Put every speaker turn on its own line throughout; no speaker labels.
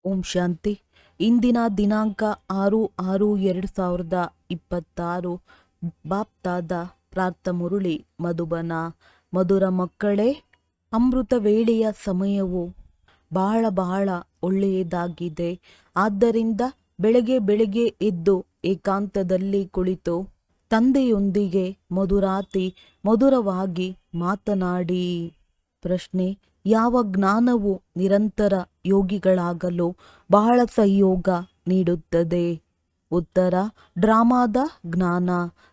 ಓಂ ಶಾಂತಿ. ಇಂದಿನ ದಿನಾಂಕ 6/6/2026. ಬಾಪ್ತಾದ ಪ್ರಾರ್ಥ ಮುರುಳಿ ಮಧುಬನ. ಮಧುರ ಮಕ್ಕಳೇ, ಅಮೃತ ವೇಳೆಯ ಸಮಯವು ಬಹಳ ಒಳ್ಳೆಯದಾಗಿದೆ. ಆದ್ದರಿಂದ ಬೆಳಗ್ಗೆ ಎದ್ದು ಏಕಾಂತದಲ್ಲಿ ಕುಳಿತು ತಂದೆಯೊಂದಿಗೆ ಮಧುರವಾಗಿ ಮಾತನಾಡಿ. ಪ್ರಶ್ನೆ: ಯಾವ ಜ್ಞಾನವು ನಿರಂತರ ಯೋಗಿಗಳಾಗಲು ಬಹಳ ಸಹಯೋಗ ನೀಡುತ್ತದೆ? ಉತ್ತರ: ಡ್ರಾಮಾದ ಜ್ಞಾನ.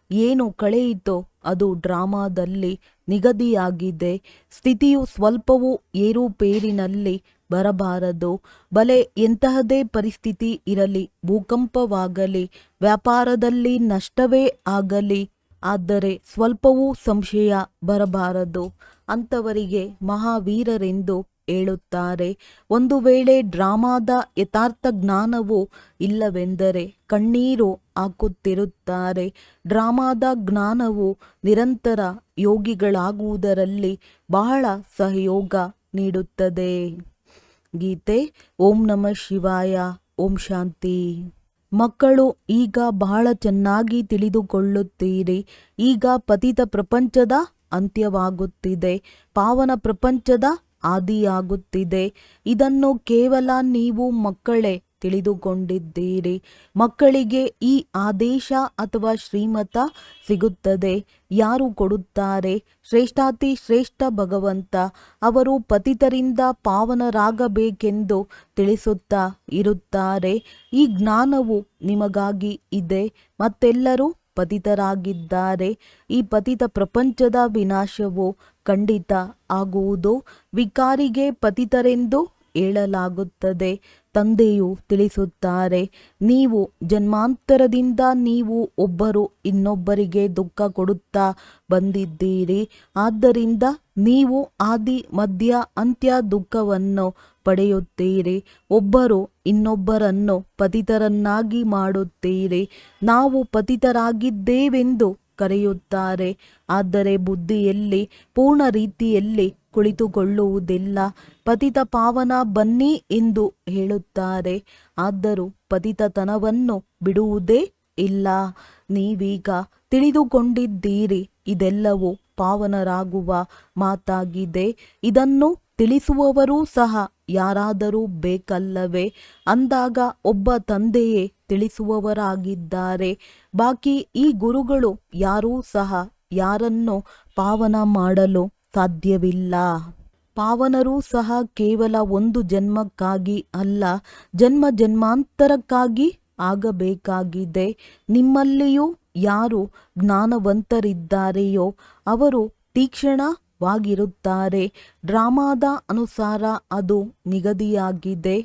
ಏನು ಕಳೆಯಿತೋ ಅದು ಡ್ರಾಮಾದಲ್ಲಿ ನಿಗದಿಯಾಗಿದೆ. ಸ್ಥಿತಿಯು ಸ್ವಲ್ಪವೂ ಏರುಪೇರಿನಲ್ಲಿ ಬರಬಾರದು. ಬಲೆ ಎಂತಹದೇ ಪರಿಸ್ಥಿತಿ ಇರಲಿ, ಭೂಕಂಪವಾಗಲಿ, ವ್ಯಾಪಾರದಲ್ಲಿ ನಷ್ಟವೇ ಆಗಲಿ, ಆದರೆ ಸ್ವಲ್ಪವೂ ಸಂಶಯ ಬರಬಾರದು. ಅಂಥವರಿಗೆ ಮಹಾವೀರರೆಂದು ಹೇಳುತ್ತಾರೆ. ಒಂದು ವೇಳೆ ಡ್ರಾಮಾದ ಯಥಾರ್ಥ ಜ್ಞಾನವೂ ಇಲ್ಲವೆಂದರೆ ಕಣ್ಣೀರು ಹಾಕುತ್ತಿರುತ್ತಾರೆ. ಡ್ರಾಮಾದ ಜ್ಞಾನವು ನಿರಂತರ ಯೋಗಿಗಳಾಗುವುದರಲ್ಲಿ ಬಹಳ ಸಹಯೋಗ ನೀಡುತ್ತದೆ. ಗೀತೆ. ಓಂ ನಮಃ ಶಿವಾಯ. ಓಂ ಶಾಂತಿ. ಮಕ್ಕಳು, ಈಗ ಬಹಳ ಚೆನ್ನಾಗಿ ತಿಳಿದುಕೊಳ್ಳುತ್ತೀರಿ. ಈಗ ಪತಿತ ಪ್ರಪಂಚದ ಅಂತ್ಯವಾಗುತ್ತಿದೆ, ಪಾವನ ಪ್ರಪಂಚದ ಆದಿಯಾಗುತ್ತಿದೆ. ಇದನ್ನು ಕೇವಲ ನೀವು ಮಕ್ಕಳೇ ತಿಳಿದುಕೊಂಡಿದ್ದೀರಿ. ಮಕ್ಕಳಿಗೆ ಈ ಆದೇಶ ಅಥವಾ ಶ್ರೀಮತ ಸಿಗುತ್ತದೆ. ಯಾರು ಕೊಡುತ್ತಾರೆ? ಶ್ರೇಷ್ಠಾತಿ ಶ್ರೇಷ್ಠ ಭಗವಂತ. ಅವರು ಪತಿತರಿಂದ ಪಾವನರಾಗಬೇಕೆಂದು ತಿಳಿಸುತ್ತಾ ಇರುತ್ತಾರೆ. ಈ ಜ್ಞಾನವು ನಿಮಗಾಗಿ ಇದೆ. ಮತ್ತೆಲ್ಲರೂ ಪತಿತರಾಗಿದ್ದಾರೆ. ಈ ಪತಿತ ಪ್ರಪಂಚದ ವಿನಾಶವು ಖಂಡಿತ ಆಗುವುದು. ವಿಕಾರಿಗೆ ಪತಿತರೆಂದು ಹೇಳಲಾಗುತ್ತದೆ. ತಂದೆಯು ತಿಳಿಸುತ್ತಾರೆ, ನೀವು ಜನ್ಮಾಂತರದಿಂದ ನೀವು ಒಬ್ಬರು ಇನ್ನೊಬ್ಬರಿಗೆ ದುಃಖ ಕೊಡುತ್ತಾ ಬಂದಿದ್ದೀರಿ. ಆದ್ದರಿಂದ ನೀವು ಆದಿ ಮಧ್ಯ ಅಂತ್ಯ ದುಃಖವನ್ನು ಪಡೆಯುತ್ತೀರಿ. ಒಬ್ಬರು ಇನ್ನೊಬ್ಬರನ್ನು ಪತಿತರನ್ನಾಗಿ ಮಾಡುತ್ತೀರಿ. ನಾವು ಪತಿತರಾಗಿದ್ದೇವೆಂದು ಕರೆಯುತ್ತಾರೆ, ಆದರೆ ಬುದ್ಧಿಯಲ್ಲಿ ಪೂರ್ಣ ರೀತಿಯಲ್ಲಿ ಕುಳಿತುಕೊಳ್ಳುವುದಿಲ್ಲ. ಪತಿತ ಪಾವನ ಬನ್ನಿ ಎಂದು ಹೇಳುತ್ತಾರೆ, ಆದರೂ ಪತಿತತನವನ್ನು ಬಿಡುವುದೇ ಇಲ್ಲ. ನೀವೀಗ ತಿಳಿದುಕೊಂಡಿದ್ದೀರಿ, ಇದೆಲ್ಲವೂ ಪಾವನರಾಗುವ ಮಾತಾಗಿದೆ. ಇದನ್ನು ತಿಳಿಸುವವರೂ ಸಹ ಯಾರಾದರೂ ಬೇಕಲ್ಲವೇ? ಅಂದಾಗ ಒಬ್ಬ ತಂದೆಯೇ ತಿಳಿಸುವವರಾಗಿದ್ದಾರೆ. ಬಾಕಿ ಈ ಗುರುಗಳು ಯಾರೂ ಸಹ ಯಾರನ್ನು ಪಾವನ ಮಾಡಲು ಸಾಧ್ಯವಿಲ್ಲ. ಪಾವನರೂ ಸಹ ಕೇವಲ ಒಂದು ಜನ್ಮಕ್ಕಾಗಿ ಅಲ್ಲ, ಜನ್ಮಾಂತರಕ್ಕಾಗಿ ಆಗಬೇಕಾಗಿದೆ. ನಿಮ್ಮಲ್ಲಿಯೂ ಯಾರು ಜ್ಞಾನವಂತರಿದ್ದಾರೆಯೋ ಅವರು ತೀಕ್ಷ್ಣವಾಗಿರುತ್ತಾರೆ. ಡ್ರಾಮಾದ ಅನುಸಾರ ಅದು ನಿಗದಿಯಾಗಿದೆ.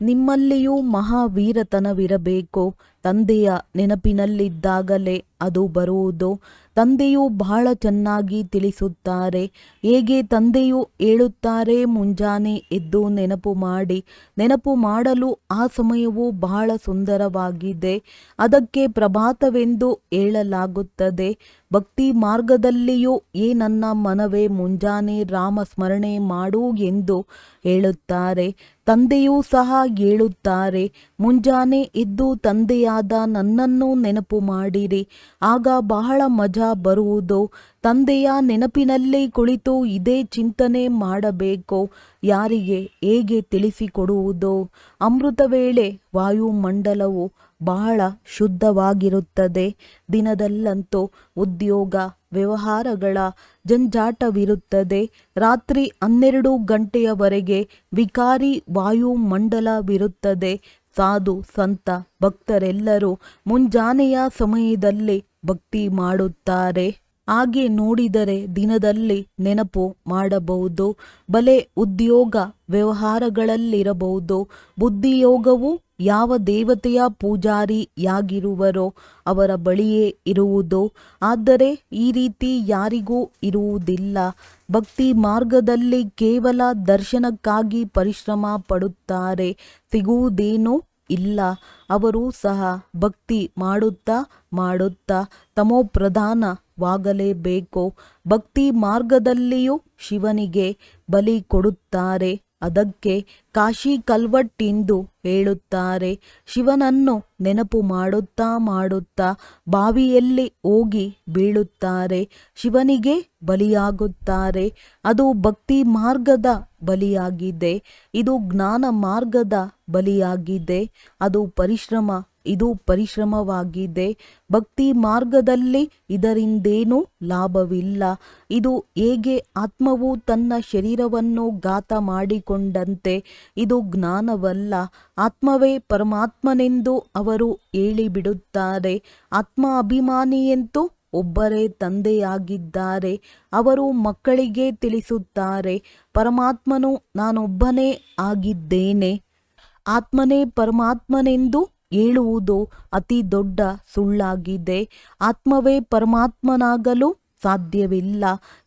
ನಿಮ್ಮಲ್ಲಿಯೂ ಮಹಾವೀರತನವಿರಬೇಕು. ತಂದೆಯ ನೆನಪಿನಲ್ಲಿದ್ದಾಗಲೇ ಅದು ಬರುವುದು. ತಂದೆಯು ಬಹಳ ಚೆನ್ನಾಗಿ ತಿಳಿಸುತ್ತಾರೆ. ಹೇಗೆ ತಂದೆಯು ಹೇಳುತ್ತಾರೆ, ಮುಂಜಾನೆ ಎದ್ದು ನೆನಪು ಮಾಡಿ. ನೆನಪು ಮಾಡಲು ಆ ಸಮಯವು ಬಹಳ ಸುಂದರವಾಗಿದೆ. ಅದಕ್ಕೆ ಪ್ರಭಾತವೆಂದು ಹೇಳಲಾಗುತ್ತದೆ. ಭಕ್ತಿ ಮಾರ್ಗದಲ್ಲಿಯೂ ನನ್ನ ಮನವೇ ಮುಂಜಾನೆ ರಾಮ ಸ್ಮರಣೆ ಮಾಡು ಎಂದು ಹೇಳುತ್ತಾರೆ. ತಂದೆಯೂ ಸಹ ಹೇಳುತ್ತಾರೆ, ಮುಂಜಾನೆ ಎದ್ದು ತಂದೆಯಾದ ನನ್ನನ್ನು ನೆನಪು ಮಾಡಿರಿ, ಆಗ ಬಹಳ ಮಜಾ ಬರುವುದು. ತಂದೆಯ ನೆನಪಿನಲ್ಲಿ ಕುಳಿತು ಇದೇ ಚಿಂತನೆ ಮಾಡಬೇಕು. ಯಾರಿಗೆ ಹೇಗೆ ತಿಳಿಸಿಕೊಡುವುದು? ಅಮೃತ ವೇಳೆ ವಾಯುಮಂಡಲವು ಬಹಳ ಶುದ್ಧವಾಗಿರುತ್ತದೆ. ದಿನದಲ್ಲಂತೂ ಉದ್ಯೋಗ ವ್ಯವಹಾರಗಳ ಜಂಜಾಟವಿರುತ್ತದೆ. ರಾತ್ರಿ 12 ಗಂಟೆಯವರೆಗೆ ವಿಕಾರಿ ವಾಯುಮಂಡಲವಿರುತ್ತದೆ. ಸಾಧು ಸಂತ ಭಕ್ತರೆಲ್ಲರೂ ಮುಂಜಾನೆಯ ಸಮಯದಲ್ಲಿ ಭಕ್ತಿ ಮಾಡುತ್ತಾರೆ. ಹಾಗೆ ನೋಡಿದರೆ ದಿನದಲ್ಲಿ ನೆನಪು ಮಾಡಬಹುದು. ಬಲೆ ಉದ್ಯೋಗ ವ್ಯವಹಾರಗಳಲ್ಲಿರಬಹುದು. ಬುದ್ಧಿಯೋಗವು ಯಾವ ದೇವತೆಯ ಪೂಜಾರಿಯಾಗಿರುವರೋ ಅವರ ಬಳಿಯೇ ಇರುವುದು. ಆದರೆ ಈ ರೀತಿ ಯಾರಿಗೂ ಇರುವುದಿಲ್ಲ. ಭಕ್ತಿ ಮಾರ್ಗದಲ್ಲಿ ಕೇವಲ ದರ್ಶನಕ್ಕಾಗಿ ಪರಿಶ್ರಮ ಪಡುತ್ತಾರೆ. ಸಿಗುವುದೇನೂ ಇಲ್ಲ. ಅವರು ಸಹ ಭಕ್ತಿ ಮಾಡುತ್ತಾ ತಮೋಪ್ರಧಾನವಾಗಲೇಬೇಕು. ಭಕ್ತಿ ಮಾರ್ಗದಲ್ಲಿಯೂ ಶಿವನಿಗೆ ಬಲಿ ಕೊಡುತ್ತಾರೆ. ಅದಕ್ಕೆ ಕಾಶಿ ಕಲ್ವಟ್ಟೆಂದು ಹೇಳುತ್ತಾರೆ. ಶಿವನನ್ನು ನೆನಪು ಮಾಡುತ್ತಾ ಮಾಡುತ್ತಾ ಬಾವಿಯಲ್ಲಿ ಹೋಗಿ ಬೀಳುತ್ತಾರೆ. ಶಿವನಿಗೆ ಬಲಿಯಾಗುತ್ತಾರೆ. ಅದು ಭಕ್ತಿ ಮಾರ್ಗದ ಬಲಿಯಾಗಿದೆ. ಇದು ಜ್ಞಾನ ಮಾರ್ಗದ ಬಲಿಯಾಗಿದೆ. ಅದು ಪರಿಶ್ರಮ, ಇದು ಪರಿಶ್ರಮವಾಗಿದೆ. ಭಕ್ತಿ ಮಾರ್ಗದಲ್ಲಿ ಇದರಿಂದೇನೂ ಲಾಭವಿಲ್ಲ. ಇದು ಹೇಗೆ ಆತ್ಮವು ತನ್ನ ಶರೀರವನ್ನು ಘಾತ ಮಾಡಿಕೊಂಡಂತೆ ಇದು ಜ್ಞಾನವಲ್ಲ. ಆತ್ಮವೇ ಪರಮಾತ್ಮನೆಂದು ಅವರು ಹೇಳಿಬಿಡುತ್ತಾರೆ. ಆತ್ಮ ಅಭಿಮಾನಿಯಂತೂ ಒಬ್ಬರೇ ತಂದೆಯಾಗಿದ್ದಾರೆ. ಅವರು ಮಕ್ಕಳಿಗೆ ತಿಳಿಸುತ್ತಾರೆ, ಪರಮಾತ್ಮನು ನಾನೊಬ್ಬನೇ ಆಗಿದ್ದೇನೆ. ಆತ್ಮನೇ ಪರಮಾತ್ಮನೆಂದು ಹೇಳುವುದು ಅತಿ ದೊಡ್ಡ ಸುಳ್ಳಾಗಿದೆ. ಆತ್ಮವೇ ಪರಮಾತ್ಮನಾಗಲು ಸಾಧ್ಯವಿಲ್ಲ.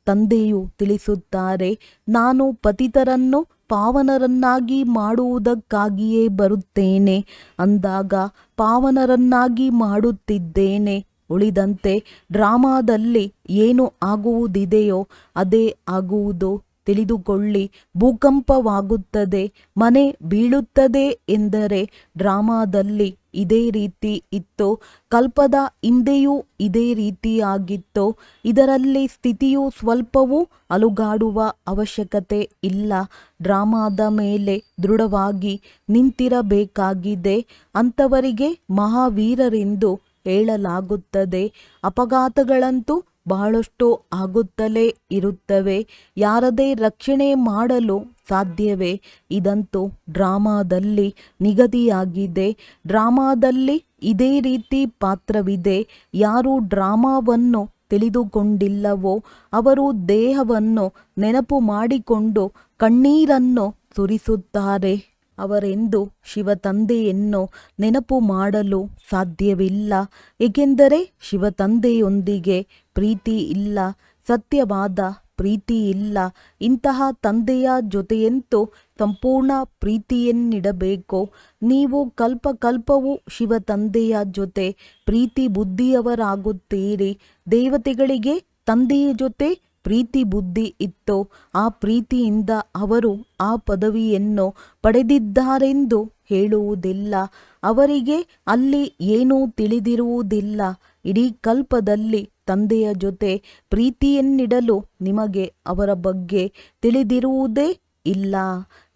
ತಂದೆಯು ತಿಳಿಸುತ್ತಾರೆ, ನಾನು ಪತಿತರನ್ನು ಪಾವನರನ್ನಾಗಿ ಮಾಡುವುದಕ್ಕಾಗಿಯೇ ಬರುತ್ತೇನೆ. ಅಂದಾಗ ಪಾವನರನ್ನಾಗಿ ಮಾಡುತ್ತಿದ್ದೇನೆ. ಉಳಿದಂತೆ ಡ್ರಾಮಾದಲ್ಲಿ ಏನು ಆಗುವುದಿದೆಯೋ ಅದೇ ಆಗುವುದು. ತಿಳಿದುಕೊಳ್ಳಿ, ಭೂಕಂಪವಾಗುತ್ತದೆ, ಮನೆ ಬೀಳುತ್ತದೆ ಎಂದರೆ ಡ್ರಾಮಾದಲ್ಲಿ ಇದೇ ರೀತಿ ಇತ್ತು. ಕಲ್ಪದ ಹಿಂದೆಯೂ ಇದೇ ರೀತಿಯಾಗಿತ್ತು. ಇದರಲ್ಲಿ ಸ್ಥಿತಿಯು ಸ್ವಲ್ಪವೂ ಅಲುಗಾಡುವ ಅವಶ್ಯಕತೆ ಇಲ್ಲ. ಡ್ರಾಮಾದ ಮೇಲೆ ದೃಢವಾಗಿ ನಿಂತಿರಬೇಕಾಗಿದೆ. ಅಂಥವರಿಗೆ ಮಹಾವೀರರೆಂದು ಹೇಳಲಾಗುತ್ತದೆ. ಅಪಘಾತಗಳಂತೂ ಬಹಳಷ್ಟು ಆಗುತ್ತಲೇ ಇರುತ್ತವೆ. ಯಾರದೇ ರಕ್ಷಣೆ ಮಾಡಲು ಸಾಧ್ಯವೇ? ಇದಂತೂ ಡ್ರಾಮಾದಲ್ಲಿ ನಿಗದಿಯಾಗಿದೆ. ಡ್ರಾಮಾದಲ್ಲಿ ಇದೇ ರೀತಿ ಪಾತ್ರವಿದೆ. ಯಾರು ಡ್ರಾಮಾವನ್ನು ತಿಳಿದುಕೊಂಡಿಲ್ಲವೋ ಅವರು ದೇಹವನ್ನು ನೆನಪು ಮಾಡಿಕೊಂಡು ಕಣ್ಣೀರನ್ನು ಸುರಿಸುತ್ತಾರೆ. ಅವರೆಂದು ಶಿವತಂದೆಯನ್ನು ನೆನಪು ಮಾಡಲು ಸಾಧ್ಯವಿಲ್ಲ. ಏಕೆಂದರೆ ಶಿವತಂದೆಯೊಂದಿಗೆ ಪ್ರೀತಿ ಇಲ್ಲ, ಸತ್ಯವಾದ ಪ್ರೀತಿ ಇಲ್ಲ. ಇಂತಹ ತಂದೆಯ ಜೊತೆಯಂತೂ ಸಂಪೂರ್ಣ ಪ್ರೀತಿಯನ್ನಿಡಬೇಕು. ನೀವು ಕಲ್ಪಕಲ್ಪವೂ ಶಿವತಂದೆಯ ಜೊತೆ ಪ್ರೀತಿ ಬುದ್ಧಿಯವರಾಗುತ್ತೀರಿ. ದೇವತೆಗಳಿಗೆ ತಂದೆಯ ಜೊತೆ ಪ್ರೀತಿ ಬುದ್ಧಿ ಇತ್ತು. ಆ ಪ್ರೀತಿಯಿಂದ ಅವರು ಆ ಪದವಿಯನ್ನು ಪಡೆದಿದ್ದಾರೆಂದು ಹೇಳುವುದಿಲ್ಲ. ಅವರಿಗೆ ಅಲ್ಲಿ ಏನೂ ತಿಳಿದಿರುವುದಿಲ್ಲ. ಇಡೀ ಕಲ್ಪದಲ್ಲಿ ತಂದೆಯ ಜೊತೆ ಪ್ರೀತಿಯನ್ನಿಡಲು ನಿಮಗೆ ಅವರ ಬಗ್ಗೆ ತಿಳಿದಿರುವುದೇ ಇಲ್ಲ.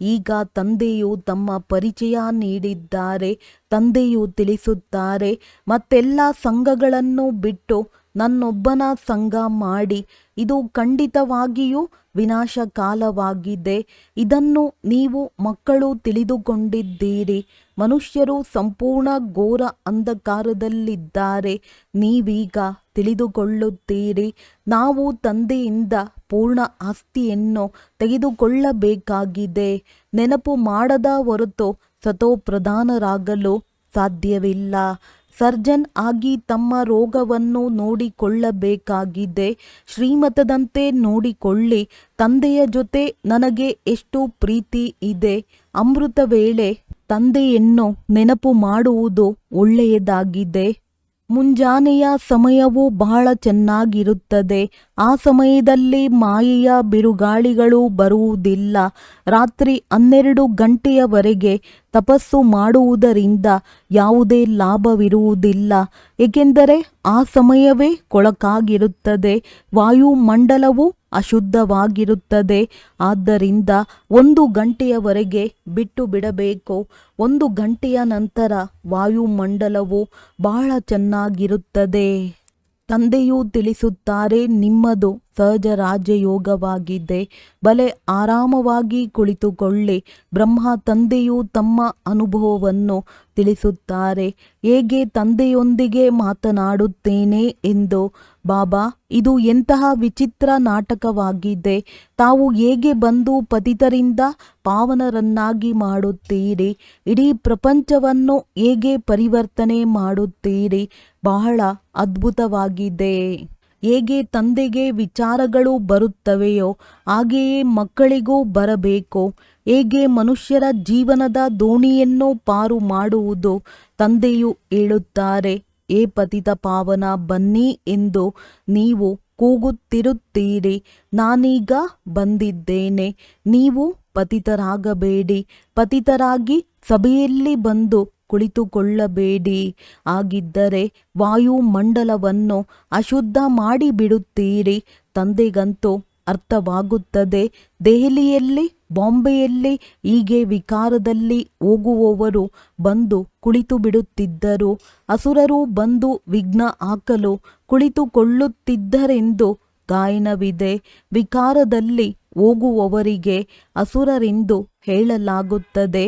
ಈಗ ತಂದೆಯು ತಮ್ಮ ಪರಿಚಯ ನೀಡಿದ್ದಾರೆ. ತಂದೆಯು ತಿಳಿಸುತ್ತಾರೆ, ಮತ್ತೆಲ್ಲ ಸಂಘಗಳನ್ನು ಬಿಟ್ಟು ನನ್ನೊಬ್ಬನ ಸಂಘ ಮಾಡಿ. ಇದು ಖಂಡಿತವಾಗಿಯೂ ವಿನಾಶ ಕಾಲವಾಗಿದೆ. ಇದನ್ನು ನೀವು ಮಕ್ಕಳು ತಿಳಿದುಕೊಂಡಿದ್ದೀರಿ. ಮನುಷ್ಯರು ಸಂಪೂರ್ಣ ಘೋರ ಅಂಧಕಾರದಲ್ಲಿದ್ದಾರೆ. ನೀವೀಗ ತಿಳಿದುಕೊಳ್ಳುತ್ತೀರಿ. ನಾವು ತಂದೆಯಿಂದ ಪೂರ್ಣ ಆಸ್ತಿಯನ್ನು ತೆಗೆದುಕೊಳ್ಳಬೇಕಾಗಿದೆ. ನೆನಪು ಮಾಡದ ಹೊರತು ಸತೋಪ್ರಧಾನರಾಗಲು ಸಾಧ್ಯವಿಲ್ಲ. ಸರ್ಜನ್ ಆಗಿ ತಮ್ಮ ರೋಗವನ್ನು ನೋಡಿಕೊಳ್ಳಬೇಕಾಗಿದೆ. ಶ್ರೀಮತದಂತೆ ನೋಡಿಕೊಳ್ಳಿ. ತಂದೆಯ ಜೊತೆ ನನಗೆ ಎಷ್ಟು ಪ್ರೀತಿ ಇದೆ. ಅಮೃತ ವೇಳೆ ತಂದೆಯನ್ನು ನೆನಪು ಮಾಡುವುದು ಒಳ್ಳೆಯದಾಗಿದೆ. ಮುಂಜಾನೆಯ ಸಮಯವು ಬಹಳ ಚೆನ್ನಾಗಿರುತ್ತದೆ. ಆ ಸಮಯದಲ್ಲಿ ಮಾಯೆಯ ಬಿರುಗಾಳಿಗಳು ಬರುವುದಿಲ್ಲ. ರಾತ್ರಿ 12 ಗಂಟೆಯವರೆಗೆ ತಪಸ್ಸು ಮಾಡುವುದರಿಂದ ಯಾವುದೇ ಲಾಭವಿರುವುದಿಲ್ಲ. ಏಕೆಂದರೆ ಆ ಸಮಯವೇ ಕೊಳಕಾಗಿರುತ್ತದೆ. ವಾಯುಮಂಡಲವು ಅಶುದ್ಧವಾಗಿರುತ್ತದೆ. ಆದ್ದರಿಂದ 1 ಗಂಟೆಯವರೆಗೆ ಬಿಟ್ಟು ಬಿಡಬೇಕು. 1 ಗಂಟೆಯ ನಂತರ ವಾಯುಮಂಡಲವು ಬಹಳ ಚೆನ್ನಾಗಿರುತ್ತದೆ. ತಂದೆಯು ತಿಳಿಸುತ್ತಾರೆ, ನಿಮ್ಮದು ಸಹಜ ರಾಜಯೋಗವಾಗಿದೆ. ಬಲೆ ಆರಾಮವಾಗಿ ಕುಳಿತುಕೊಳ್ಳಿ. ಬ್ರಹ್ಮ ತಂದೆಯು ತಮ್ಮ ಅನುಭವವನ್ನು ತಿಳಿಸುತ್ತಾರೆ. ಹೇಗೆ ತಂದೆಯೊಂದಿಗೆ ಮಾತನಾಡುತ್ತೇನೆ ಎಂದು. ಬಾಬಾ, ಇದು ಎಂತಹ ವಿಚಿತ್ರ ನಾಟಕವಾಗಿದೆ. ತಾವು ಹೇಗೆ ಬಂದು ಪತಿತರಿಂದ ಪಾವನರನ್ನಾಗಿ ಮಾಡುತ್ತೀರಿ. ಇಡೀ ಪ್ರಪಂಚವನ್ನು ಹೇಗೆ ಪರಿವರ್ತನೆ ಮಾಡುತ್ತೀರಿ. ಬಹಳ ಅದ್ಭುತವಾಗಿದೆ. ಹೇಗೆ ತಂದೆಗೆ ವಿಚಾರಗಳು ಬರುತ್ತವೆಯೋ ಹಾಗೆಯೇ ಮಕ್ಕಳಿಗೂ ಬರಬೇಕು. ಹೇಗೆ ಮನುಷ್ಯರ ಜೀವನದ ದೋಣಿಯನ್ನು ಪಾರು ಮಾಡುವುದು. ತಂದೆಯು ಹೇಳುತ್ತಾರೆ, ಏ ಪತಿತ ಪಾವನ ಬನ್ನಿ ಎಂದು ನೀವು ಕೂಗುತ್ತಿರುತ್ತೀರಿ. ನಾನೀಗ ಬಂದಿದ್ದೇನೆ. ನೀವು ಪತಿತರಾಗಬೇಡಿ. ಪತಿತರಾಗಿ ಸಭೆಯಲ್ಲಿ ಬಂದು ಕುಳಿತುಕೊಳ್ಳಬೇಡಿ. ಆಗಿದ್ದರೆ ವಾಯುಮಂಡಲವನ್ನು ಅಶುದ್ಧ ಮಾಡಿಬಿಡುತ್ತೀರಿ. ತಂದೆಗಂತೂ ಅರ್ಥವಾಗುತ್ತದೆ. ದೆಹಲಿಯಲ್ಲಿ, ಬಾಂಬೆಯಲ್ಲಿ ಹೀಗೆ ವಿಕಾರದಲ್ಲಿ ಹೋಗುವವರು ಬಂದು ಕುಳಿತು ಬಿಡುತ್ತಿದ್ದರು. ಅಸುರರು ಬಂದು ವಿಘ್ನ ಹಾಕಲು ಕುಳಿತುಕೊಳ್ಳುತ್ತಿದ್ದರೆಂದು ಗಾಯನವಿದೆ. ವಿಕಾರದಲ್ಲಿ ಹೋಗುವವರಿಗೆ ಅಸುರರೆಂದು ಹೇಳಲಾಗುತ್ತದೆ.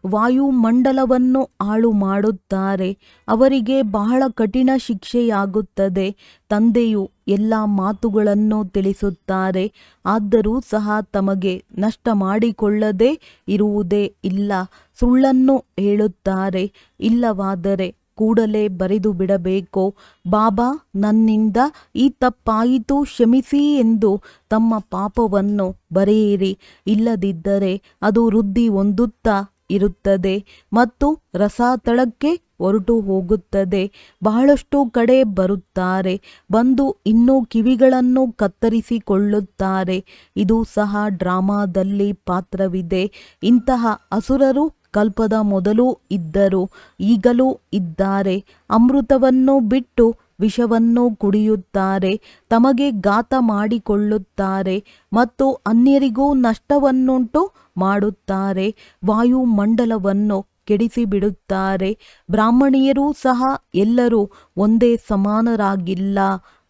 ವಾಯುಮಂಡಲವನ್ನು ಹಾಳು ಮಾಡುತ್ತಾರೆ. ಅವರಿಗೆ ಬಹಳ ಕಠಿಣ ಶಿಕ್ಷೆಯಾಗುತ್ತದೆ. ತಂದೆಯು ಎಲ್ಲ ಮಾತುಗಳನ್ನು ತಿಳಿಸುತ್ತಾರೆ. ಆದರೂ ಸಹ ತಮಗೆ ನಷ್ಟ ಮಾಡಿಕೊಳ್ಳದೆ ಇರುವುದೇ ಇಲ್ಲ. ಸುಳ್ಳನ್ನು ಹೇಳುತ್ತಾರೆ. ಇಲ್ಲವಾದರೆ ಕೂಡಲೇ ಬರೆದು ಬಿಡಬೇಕು. ಬಾಬಾ ನನ್ನಿಂದ ಈ ತಪ್ಪಾಯಿತು, ಕ್ಷಮಿಸಿ ಎಂದು ತಮ್ಮ ಪಾಪವನ್ನು ಬರೆಯಿರಿ. ಇಲ್ಲದಿದ್ದರೆ ಅದು ವೃದ್ಧಿ ಹೊಂದುತ್ತಾ ಇರುತ್ತದೆ ಮತ್ತು ರಸಾತಳಕ್ಕೆ ಹೊರಟು ಹೋಗುತ್ತದೆ. ಬಹಳಷ್ಟು ಕಡೆ ಬರುತ್ತಾರೆ. ಬಂದು ಇನ್ನೂ ಕಿವಿಗಳನ್ನು ಕತ್ತರಿಸಿಕೊಳ್ಳುತ್ತಾರೆ. ಇದು ಸಹ ಡ್ರಾಮಾದಲ್ಲಿ ಪಾತ್ರವಿದೆ. ಇಂತಹ ಅಸುರರು ಕಲ್ಪದ ಮೊದಲು ಇದ್ದರು, ಈಗಲೂ ಇದ್ದಾರೆ. ಅಮೃತವನ್ನು ಬಿಟ್ಟು ವಿಷವನ್ನು ಕುಡಿಯುತ್ತಾರೆ. ತಮಗೆ ಘಾತ ಮಾಡಿಕೊಳ್ಳುತ್ತಾರೆ ಮತ್ತು ಅನ್ಯರಿಗೂ ನಷ್ಟವನ್ನುಂಟು ಮಾಡುತ್ತಾರೆ. ವಾಯುಮಂಡಲವನ್ನು ಕೆಡಿಸಿಬಿಡುತ್ತಾರೆ. ಬ್ರಾಹ್ಮಣಿಯರೂ ಸಹ ಎಲ್ಲರೂ ಒಂದೇ ಸಮಾನರಾಗಿಲ್ಲ.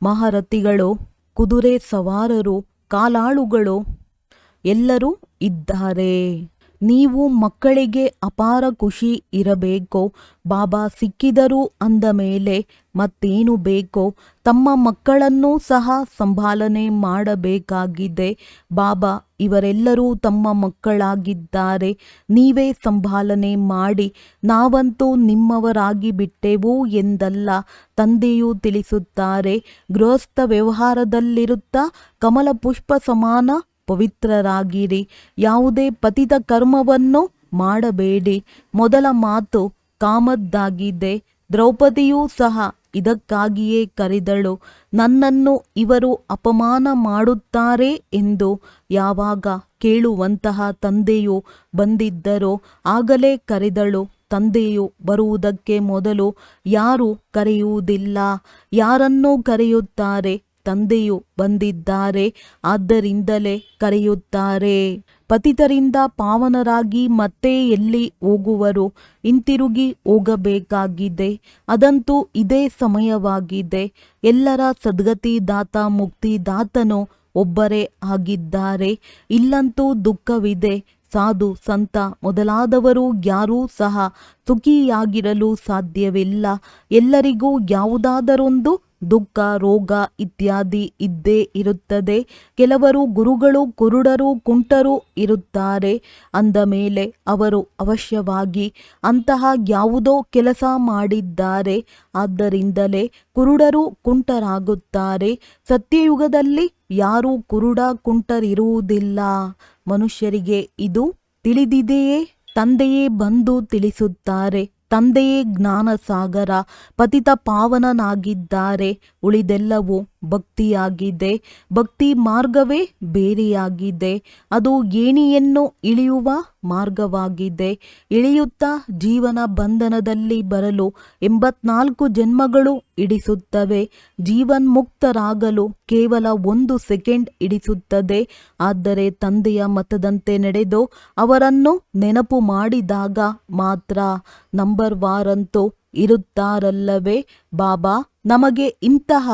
ಮಹಾರಥಿಗಳು, ಕುದುರೆ ಸವಾರರು, ಕಾಲಾಳುಗಳು ಎಲ್ಲರೂ ಇದ್ದಾರೆ. ನೀವು ಮಕ್ಕಳಿಗೆ ಅಪಾರ ಖುಷಿ ಇರಬೇಕು. ಬಾಬಾ ಸಿಕ್ಕಿದರು ಅಂದ ಮೇಲೆ ಮತ್ತೇನು ಬೇಕು? ತಮ್ಮ ಮಕ್ಕಳನ್ನೂ ಸಹ ಸಂಭಾಲನೆ ಮಾಡಬೇಕಾಗಿದೆ. ಬಾಬಾ ಇವರೆಲ್ಲರೂ ತಮ್ಮ ಮಕ್ಕಳಾಗಿದ್ದಾರೆ. ನೀವೇ ಸಂಭಾಲನೆ ಮಾಡಿ. ನಾವಂತೂ ನಿಮ್ಮವರಾಗಿ ಬಿಟ್ಟೆವು ಎಂದಲ್ಲ. ತಂದೆಯು ತಿಳಿಸುತ್ತಾರೆ. ಗೃಹಸ್ಥ ವ್ಯವಹಾರದಲ್ಲಿರುತ್ತಾ ಕಮಲ ಪುಷ್ಪ ಸಮಾನ ಪವಿತ್ರರಾಗಿರಿ. ಯಾವುದೇ ಪತಿತ ಕರ್ಮವನ್ನು ಮಾಡಬೇಡಿ. ಮೊದಲ ಮಾತು ಕಾಮದ್ದಾಗಿದೆ. ದ್ರೌಪದಿಯೂ ಸಹ ಇದಕ್ಕಾಗಿಯೇ ಕರೆದಳು. ನನ್ನನ್ನು ಇವರು ಅಪಮಾನ ಮಾಡುತ್ತಾರೆ ಎಂದು ಯಾವಾಗ ಕೇಳುವಂತಹ ತಂದೆಯು ಬಂದಿದ್ದರೋ ಆಗಲೇ ಕರೆದಳು. ತಂದೆಯು ಬರುವುದಕ್ಕೆ ಮೊದಲು ಯಾರೂ ಕರೆಯುವುದಿಲ್ಲ. ಯಾರನ್ನೂ ಕರೆಯುತ್ತಾರೆ. ತಂದೆಯು ಬಂದಿದ್ದಾರೆ, ಆದ್ದರಿಂದಲೇ ಕರೆಯುತ್ತಾರೆ. ಪತಿತರಿಂದ ಪಾವನರಾಗಿ ಮತ್ತೆ ಎಲ್ಲಿ ಹೋಗುವರು? ಹಿಂತಿರುಗಿ ಹೋಗಬೇಕಾಗಿದೆ. ಅದಂತೂ ಇದೇ ಸಮಯವಾಗಿದೆ. ಎಲ್ಲರ ಸದ್ಗತಿದಾತ ಮುಕ್ತಿದಾತನು ಒಬ್ಬರೇ ಆಗಿದ್ದಾರೆ. ಇಲ್ಲಂತೂ ದುಃಖವಿದೆ. ಸಾಧು ಸಂತ ಮೊದಲಾದವರು ಯಾರೂ ಸಹ ಸುಖಿಯಾಗಿರಲು ಸಾಧ್ಯವಿಲ್ಲ. ಎಲ್ಲರಿಗೂ ಯಾವುದಾದರೊಂದು ದುಃಖ, ರೋಗ ಇತ್ಯಾದಿ ಇದ್ದೇ ಇರುತ್ತದೆ. ಕೆಲವರು ಗುರುಗಳು ಕುರುಡರು, ಕುಂಟರು ಇರುತ್ತಾರೆ. ಅಂದ ಮೇಲೆ ಅವರು ಅವಶ್ಯವಾಗಿ ಅಂತಹ ಯಾವುದೋ ಕೆಲಸ ಮಾಡಿದ್ದಾರೆ. ಆದ್ದರಿಂದಲೇ ಕುರುಡರು ಕುಂಟರಾಗುತ್ತಾರೆ. ಸತ್ಯಯುಗದಲ್ಲಿ ಯಾರೂ ಕುರುಡ ಕುಂಟರಿರುವುದಿಲ್ಲ. ಮನುಷ್ಯರಿಗೆ ಇದು ತಿಳಿದಿದೆಯೇ? ತಂದೆಯೇ ಬಂದು ತಿಳಿಸುತ್ತಾರೆ. ತಂದೆಯೇ ಜ್ಞಾನ ಸಾಗರ, ಪತಿತ ಪಾವನನಾಗಿದ್ದಾರೆ. ಉಳಿದೆಲ್ಲವೂ ಭಕ್ತಿಯಾಗಿದೆ. ಭಕ್ತಿ ಮಾರ್ಗವೇ ಬೇರೆಯಾಗಿದೆ. ಅದು ಏಣಿಯನ್ನು ಇಳಿಯುವ ಮಾರ್ಗವಾಗಿದೆ. ಇಳಿಯುತ್ತಾ ಜೀವನ ಬಂಧನದಲ್ಲಿ ಬರಲು 84 ಜನ್ಮಗಳು ಹಿಡಿಸುತ್ತವೆ. ಜೀವನ್ಮುಕ್ತರಾಗಲು ಕೇವಲ 1 ಸೆಕೆಂಡ್ ಹಿಡಿಸುತ್ತದೆ. ಆದರೆ ತಂದೆಯ ಮತದಂತೆ ನಡೆದು ಅವರನ್ನು ನೆನಪು ಮಾಡಿದಾಗ ಮಾತ್ರ ನಂಬರ್ ವಾರಂತೂ ಇರುತ್ತಾರಲ್ಲವೇ? ಬಾಬಾ ನಮಗೆ ಇಂತಹ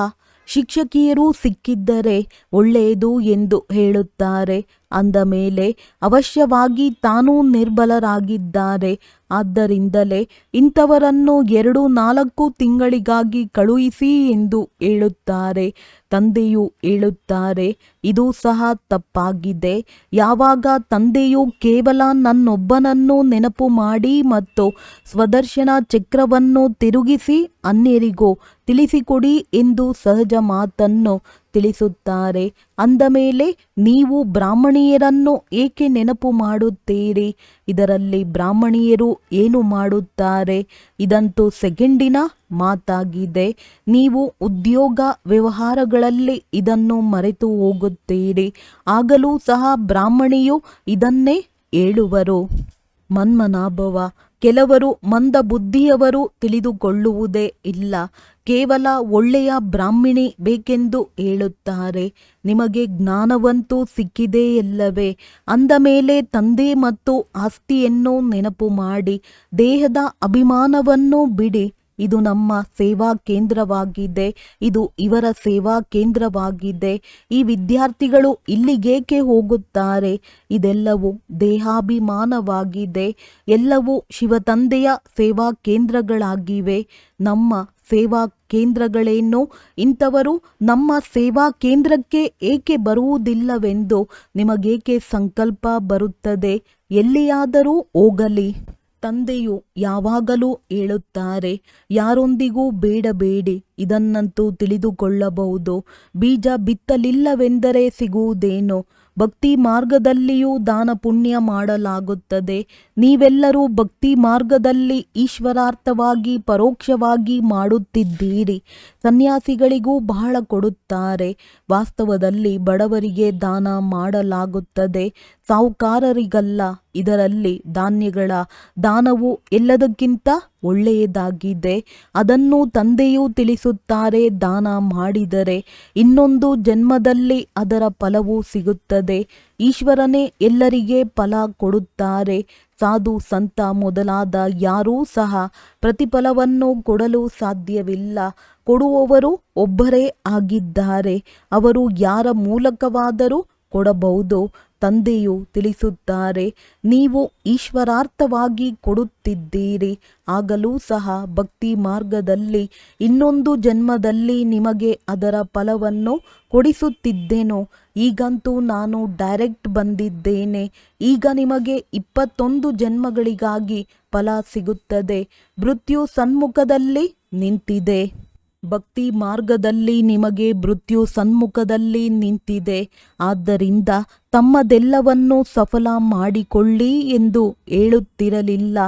ಶಿಕ್ಷಕಿಯರು ಸಿಕ್ಕಿದ್ದರೆ ಒಳ್ಳೆಯದು ಎಂದು ಹೇಳುತ್ತಾರೆ. ಅಂದ ಮೇಲೆ ಅವಶ್ಯವಾಗಿ ತಾನೂ ನಿರ್ಬಲರಾಗಿದ್ದಾರೆ. ಆದ್ದರಿಂದಲೇ ಇಂಥವರನ್ನು 2-4 ತಿಂಗಳಿಗಾಗಿ ಕಳುಹಿಸಿ ಎಂದು ಹೇಳುತ್ತಾರೆ. ತಂದೆಯು ಹೇಳುತ್ತಾರೆ, ಇದು ಸಹ ತಪ್ಪಾಗಿದೆ. ಯಾವಾಗ ತಂದೆಯು ಕೇವಲ ನನ್ನೊಬ್ಬನನ್ನು ನೆನಪು ಮಾಡಿ ಮತ್ತು ಸ್ವದರ್ಶನ ಚಕ್ರವನ್ನು ತಿರುಗಿಸಿ ಅನ್ಯರಿಗೂ ತಿಳಿಸಿಕೊಡಿ ಎಂದು ಸಹಜ ಮಾತನ್ನು ತಿಳಿಸುತ್ತಾರೆ. ಅಂದ ಮೇಲೆ ನೀವು ಬ್ರಾಹ್ಮಣಿಯರನ್ನು ಏಕೆ ನೆನಪು ಮಾಡುತ್ತೀರಿ? ಇದರಲ್ಲಿ ಬ್ರಾಹ್ಮಣಿಯರು ಏನು ಮಾಡುತ್ತಾರೆ? ಇದಂತೂ ಸೆಕೆಂಡಿನ ಮಾತಾಗಿದೆ. ನೀವು ಉದ್ಯೋಗ ವ್ಯವಹಾರಗಳಲ್ಲಿ ಇದನ್ನು ಮರೆತು ಹೋಗುತ್ತೀರಿ. ಆಗಲೂ ಸಹ ಬ್ರಾಹ್ಮಣಿಯು ಇದನ್ನೇ ಹೇಳುವರು. ಮನ್ಮನಾಭವ. ಕೆಲವರು ಮಂದ ಬುದ್ಧಿಯವರು ತಿಳಿದುಕೊಳ್ಳುವುದೇ ಇಲ್ಲ. ಕೇವಲ ಒಳ್ಳೆಯ ಬ್ರಾಹ್ಮಣಿ ಬೇಕೆಂದು ಹೇಳುತ್ತಾರೆ. ನಿಮಗೆ ಜ್ಞಾನವಂತೂ ಸಿಕ್ಕಿದೆಯಲ್ಲವೇ? ಅಂದ ಮೇಲೆ ತಂದೆ ಮತ್ತು ಆಸ್ತಿಯನ್ನು ನೆನಪು ಮಾಡಿ ದೇಹದ ಅಭಿಮಾನವನ್ನು ಬಿಡಿ. ಇದು ನಮ್ಮ ಸೇವಾ ಕೇಂದ್ರವಾಗಿದೆ. ಇದು ಇವರ ಸೇವಾ ಕೇಂದ್ರವಾಗಿದೆ. ಈ ವಿದ್ಯಾರ್ಥಿಗಳು ಇಲ್ಲಿಗೇಕೆ ಹೋಗುತ್ತಾರೆ? ಇದೆಲ್ಲವೂ ದೇಹಾಭಿಮಾನವಾಗಿದೆ. ಎಲ್ಲವೂ ಶಿವತಂದೆಯ ಸೇವಾ ಕೇಂದ್ರಗಳಾಗಿವೆ. ನಮ್ಮ ಸೇವಾ ಕೇಂದ್ರಗಳೇನು? ಇಂಥವರು ನಮ್ಮ ಸೇವಾ ಕೇಂದ್ರಕ್ಕೆ ಏಕೆ ಬರುವುದಿಲ್ಲವೆಂದು ನಿಮಗೇಕೆ ಸಂಕಲ್ಪ ಬರುತ್ತದೆ? ಎಲ್ಲಿಯಾದರೂ ಹೋಗಲಿ. ತಂದೆಯು ಯಾವಾಗಲೂ ಹೇಳುತ್ತಾರೆ, ಯಾರೊಂದಿಗೂ ಬೇಡಬೇಡಿ. ಇದನ್ನಂತೂ ತಿಳಿದುಕೊಳ್ಳಬಹುದು. ಬೀಜ ಬಿತ್ತಲಿಲ್ಲವೆಂದರೆ ಸಿಗುವುದೇನು? ಭಕ್ತಿ ಮಾರ್ಗದಲ್ಲಿಯೂ ದಾನ ಪುಣ್ಯ ಮಾಡಲಾಗುತ್ತದೆ. ನೀವೆಲ್ಲರೂ ಭಕ್ತಿ ಮಾರ್ಗದಲ್ಲಿ ಈಶ್ವರಾರ್ಥವಾಗಿ ಪರೋಕ್ಷವಾಗಿ ಮಾಡುತ್ತಿದ್ದೀರಿ. ಸನ್ಯಾಸಿಗಳಿಗೂ ಬಹಳ ಕೊಡುತ್ತಾರೆ. ವಾಸ್ತವದಲ್ಲಿ ಬಡವರಿಗೆ ದಾನ ಮಾಡಲಾಗುತ್ತದೆ, ಸಾಹುಕಾರರಿಗಲ್ಲ. ಇದರಲ್ಲಿ ಧಾನ್ಯಗಳ ದಾನವು ಎಲ್ಲದಕ್ಕಿಂತ ಒಳ್ಳೆಯದಾಗಿದೆ. ಅದನ್ನು ತಂದೆಯೂ ತಿಳಿಸುತ್ತಾರೆ. ದಾನ ಮಾಡಿದರೆ ಇನ್ನೊಂದು ಜನ್ಮದಲ್ಲಿ ಅದರ ಫಲವು ಸಿಗುತ್ತದೆ. ಈಶ್ವರನೇ ಎಲ್ಲರಿಗೆ ಫಲ ಕೊಡುತ್ತಾರೆ. ಸಾಧು ಸಂತ ಮೊದಲಾದ ಯಾರೂ ಸಹ ಪ್ರತಿಫಲವನ್ನು ಕೊಡಲು ಸಾಧ್ಯವಿಲ್ಲ. ಕೊಡುವವರು ಒಬ್ಬರೇ ಆಗಿದ್ದಾರೆ. ಅವರು ಯಾರ ಮೂಲಕವಾದರೂ ಕೊಡಬಹುದು. ತಂದೆಯು ತಿಳಿಸುತ್ತಾರೆ, ನೀವು ಈಶ್ವರಾರ್ಥವಾಗಿ ಕೊಡುತ್ತಿದ್ದೀರಿ. ಆಗಲೂ ಸಹ ಭಕ್ತಿ ಮಾರ್ಗದಲ್ಲಿ ಇನ್ನೊಂದು ಜನ್ಮದಲ್ಲಿ ನಿಮಗೆ ಅದರ ಫಲವನ್ನು ಕೊಡಿಸುತ್ತಿದ್ದೆನು. ಈಗಂತೂ ನಾನು ಡೈರೆಕ್ಟ್ ಬಂದಿದ್ದೇನೆ. ಈಗ ನಿಮಗೆ 21 ಜನ್ಮಗಳಿಗಾಗಿ ಫಲ ಸಿಗುತ್ತದೆ. ಮೃತ್ಯು ಸನ್ಮುಖದಲ್ಲಿ ನಿಂತಿದೆ. ಭಕ್ತಿ ಮಾರ್ಗದಲ್ಲಿ ನಿಮಗೆ ಮೃತ್ಯು ಸನ್ಮುಖದಲ್ಲಿ ನಿಂತಿದೆ. ಆದ್ದರಿಂದ ತಮ್ಮದೆಲ್ಲವನ್ನು ಸಫಲ ಮಾಡಿಕೊಳ್ಳಿ ಎಂದು ಹೇಳುತ್ತಿರಲಿಲ್ಲ.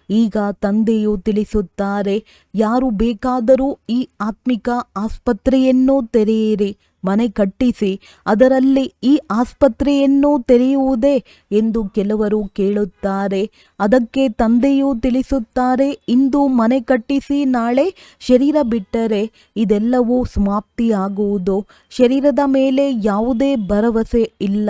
ಈಗ ತಂದೆಯು ತಿಳಿಸುತ್ತಾರೆ, ಯಾರು ಬೇಕಾದರೂ ಈ ಆತ್ಮಿಕ ಆಸ್ಪತ್ರೆಯನ್ನು ತೆರೆಯಿರಿ, ಮನೆ ಕಟ್ಟಿಸಿ ಅದರಲ್ಲಿ ಈ ಆಸ್ಪತ್ರೆಯನ್ನು ತೆರೆಯುವುದೇ ಎಂದು ಕೆಲವರು ಕೇಳುತ್ತಾರೆ. ಅದಕ್ಕೆ ತಂದೆಯು ತಿಳಿಸುತ್ತಾರೆ, ಇಂದು ಮನೆ ಕಟ್ಟಿಸಿ ನಾಳೆ ಶರೀರ ಬಿಟ್ಟರೆ ಇದೆಲ್ಲವೂ ಸಮಾಪ್ತಿಯಾಗುವುದು. ಶರೀರದ ಮೇಲೆ ಯಾವುದೇ ಭರವಸೆ ಇಲ್ಲ.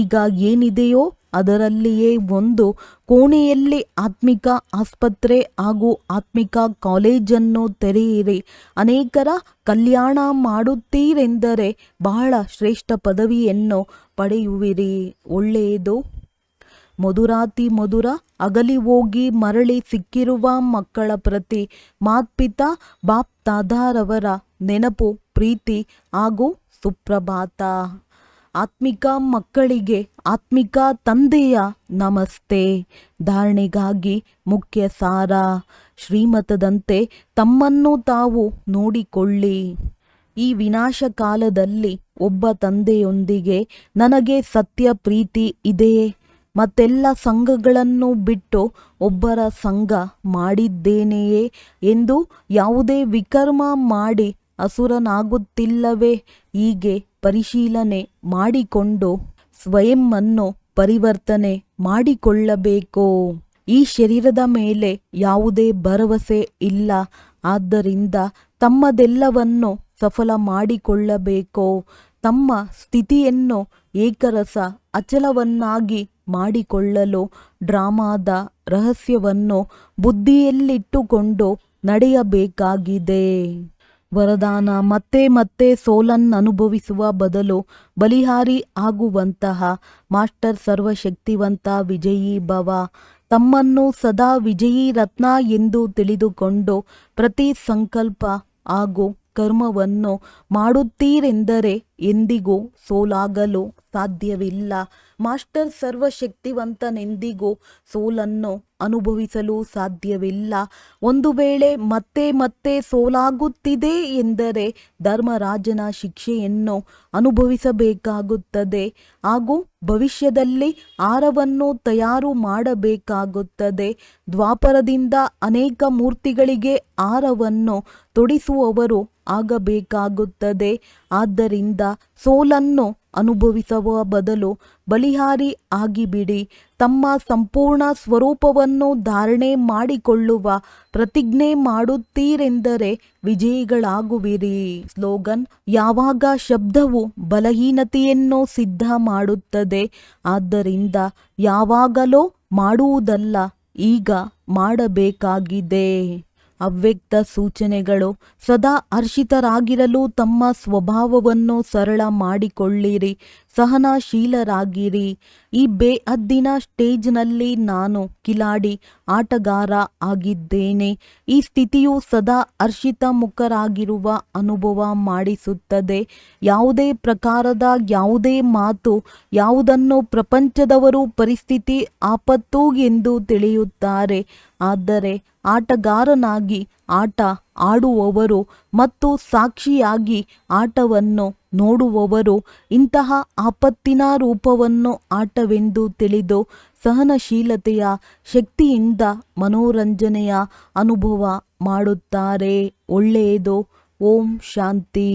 ಈಗ ಏನಿದೆಯೋ ಅದರಲ್ಲಿಯೇ ಒಂದು ಕೋಣೆಯಲ್ಲಿ ಆತ್ಮಿಕ ಆಸ್ಪತ್ರೆ ಹಾಗೂ ಆತ್ಮಿಕ ಕಾಲೇಜನ್ನು ತೆರೆಯಿರಿ. ಅನೇಕರ ಕಲ್ಯಾಣ ಮಾಡುತ್ತೀರೆಂದರೆ ಬಹಳ ಶ್ರೇಷ್ಠ ಪದವಿಯನ್ನು ಪಡೆಯುವಿರಿ. ಒಳ್ಳೆಯದು. ಮಧುರಾತಿ ಮಧುರ ಅಗಲಿ ಹೋಗಿ ಮರಳಿ ಸಿಕ್ಕಿರುವ ಮಕ್ಕಳ ಪ್ರತಿ ಮಾತ್ಪಿತಾ ಬಾಪ್ ದಾದಾರವರ ನೆನಪು, ಪ್ರೀತಿ ಹಾಗೂ ಸುಪ್ರಭಾತ. ಆತ್ಮಿಕ ಮಕ್ಕಳಿಗೆ ಆತ್ಮಿಕ ತಂದೆಯ ನಮಸ್ತೆ. ಧಾರಣೆಗಾಗಿ ಮುಖ್ಯ ಸಾರ. ಶ್ರೀಮತದಂತೆ ತಮ್ಮನ್ನು ತಾವು ನೋಡಿಕೊಳ್ಳಿ. ಈ ವಿನಾಶ ಕಾಲದಲ್ಲಿ ಒಬ್ಬ ತಂದೆಯೊಂದಿಗೆ ನನಗೆ ಸತ್ಯ ಪ್ರೀತಿ ಇದೆಯೇ? ಮತ್ತೆಲ್ಲ ಸಂಘಗಳನ್ನು ಬಿಟ್ಟು ಒಬ್ಬರ ಸಂಘ ಮಾಡಿದ್ದೇನೆಯೇ ಎಂದು ಯಾವುದೇ ವಿಕರ್ಮ ಮಾಡಿ ಅಸುರನಾಗುತ್ತಿಲ್ಲವೇ? ಹೀಗೆ ಪರಿಶೀಲನೆ ಮಾಡಿಕೊಂಡು ಸ್ವಯಂವನ್ನು ಪರಿವರ್ತನೆ ಮಾಡಿಕೊಳ್ಳಬೇಕು. ಈ ಶರೀರದ ಮೇಲೆ ಯಾವುದೇ ಭರವಸೆ ಇಲ್ಲ. ಆದ್ದರಿಂದ ತಮ್ಮದೆಲ್ಲವನ್ನು ಸಫಲ ಮಾಡಿಕೊಳ್ಳಬೇಕು. ತಮ್ಮ ಸ್ಥಿತಿಯನ್ನು ಏಕರಸ ಅಚಲವನ್ನಾಗಿ ಮಾಡಿಕೊಳ್ಳಲು ಡ್ರಾಮಾದ ರಹಸ್ಯವನ್ನು ಬುದ್ಧಿಯಲ್ಲಿಟ್ಟುಕೊಂಡು ನಡೆಯಬೇಕಾಗಿದೆ. ವರದಾನ. ಮತ್ತೆ ಮತ್ತೆ ಸೋಲನ್ನು ಅನುಭವಿಸುವ ಬದಲು ಬಲಿಹಾರಿ ಆಗುವಂತಹ ಮಾಸ್ಟರ್ ಸರ್ವಶಕ್ತಿವಂತ ವಿಜಯೀ ಭವ. ತಮ್ಮನ್ನು ಸದಾ ವಿಜಯೀ ರತ್ನ ಎಂದು ತಿಳಿದುಕೊಂಡು ಪ್ರತಿ ಸಂಕಲ್ಪ ಹಾಗೂ ಕರ್ಮವನ್ನು ಮಾಡುತ್ತೀರೆಂದರೆ ಎಂದಿಗೂ ಸೋಲಾಗಲು ಸಾಧ್ಯವಿಲ್ಲ. ಮಾಸ್ಟರ್ ಸರ್ವಶಕ್ತಿವಂತನೆಂದಿಗೂ ಸೋಲನ್ನು ಅನುಭವಿಸಲು ಸಾಧ್ಯವಿಲ್ಲ. ಒಂದು ವೇಳೆ ಮತ್ತೆ ಮತ್ತೆ ಸೋಲಾಗುತ್ತಿದೆ ಎಂದರೆ ಧರ್ಮರಾಜನ ಶಿಕ್ಷೆಯನ್ನು ಅನುಭವಿಸಬೇಕಾಗುತ್ತದೆ ಹಾಗೂ ಭವಿಷ್ಯದಲ್ಲಿ ಆಹಾರವನ್ನು ತಯಾರು ಮಾಡಬೇಕಾಗುತ್ತದೆ. ದ್ವಾಪರದಿಂದ ಅನೇಕ ಮೂರ್ತಿಗಳಿಗೆ ಆಹಾರವನ್ನು ತೊಡಿಸುವವರು ಆಗಬೇಕಾಗುತ್ತದೆ. ಆದ್ದರಿಂದ ಸೋಲನ್ನು ಅನುಭವಿಸುವ ಬದಲು ಬಲಿಹಾರಿ ಆಗಿಬಿಡಿ. ತಮ್ಮ ಸಂಪೂರ್ಣ ಸ್ವರೂಪವನ್ನು ಧಾರಣೆ ಮಾಡಿಕೊಳ್ಳುವ ಪ್ರತಿಜ್ಞೆ ಮಾಡುತ್ತೀರೆಂದರೆ ವಿಜಯಿಗಳಾಗುವಿರಿ. ಸ್ಲೋಗನ್: ಯಾವಾಗ ಶಬ್ದವು ಬಲಹೀನತೆಯನ್ನು ಸಿದ್ಧ ಮಾಡುತ್ತದೆ, ಆದ್ದರಿಂದ ಯಾವಾಗಲೋ ಮಾಡುವುದಲ್ಲ, ಈಗ ಮಾಡಬೇಕಾಗಿದೆ. ಅವ್ಯಕ್ತ ಸೂಚನೆಗಳು: ಸದಾ ಹರ್ಷಿತರಾಗಿರಲು ತಮ್ಮ ಸ್ವಭಾವವನ್ನು ಸರಳ ಮಾಡಿಕೊಳ್ಳಿರಿ. ಸಹನಶೀಲರಾಗಿರಿ. ಈ ಬೇಹದ್ದಿನ ಸ್ಟೇಜ್ನಲ್ಲಿ ನಾನು ಕಿಲಾಡಿ ಆಟಗಾರ ಆಗಿದ್ದೇನೆ. ಈ ಸ್ಥಿತಿಯು ಸದಾ ಹರ್ಷಿತ ಮುಖರಾಗಿರುವ ಅನುಭವ ಮಾಡಿಸುತ್ತದೆ. ಯಾವುದೇ ಪ್ರಕಾರದ ಯಾವುದೇ ಮಾತು ಯಾವುದನ್ನು ಪ್ರಪಂಚದವರು ಪರಿಸ್ಥಿತಿ ಆಪತ್ತು ಎಂದು ತಿಳಿಯುತ್ತಾರೆ. ಆದರೆ ಆಟಗಾರನಾಗಿ ಆಟ ಆಡುವವರು ಮತ್ತು ಸಾಕ್ಷಿಯಾಗಿ ಆಟವನ್ನು ನೋಡುವವರು ಇಂತಹ ಆಪತ್ತಿನ ರೂಪವನ್ನು ಆಟವೆಂದು ತಿಳಿದು ಸಹನಶೀಲತೆಯ ಶಕ್ತಿಯಿಂದ ಮನೋರಂಜನೆಯ ಅನುಭವ ಮಾಡುತ್ತಾರೆ. ಒಳ್ಳೆಯದು. ಓಂ ಶಾಂತಿ.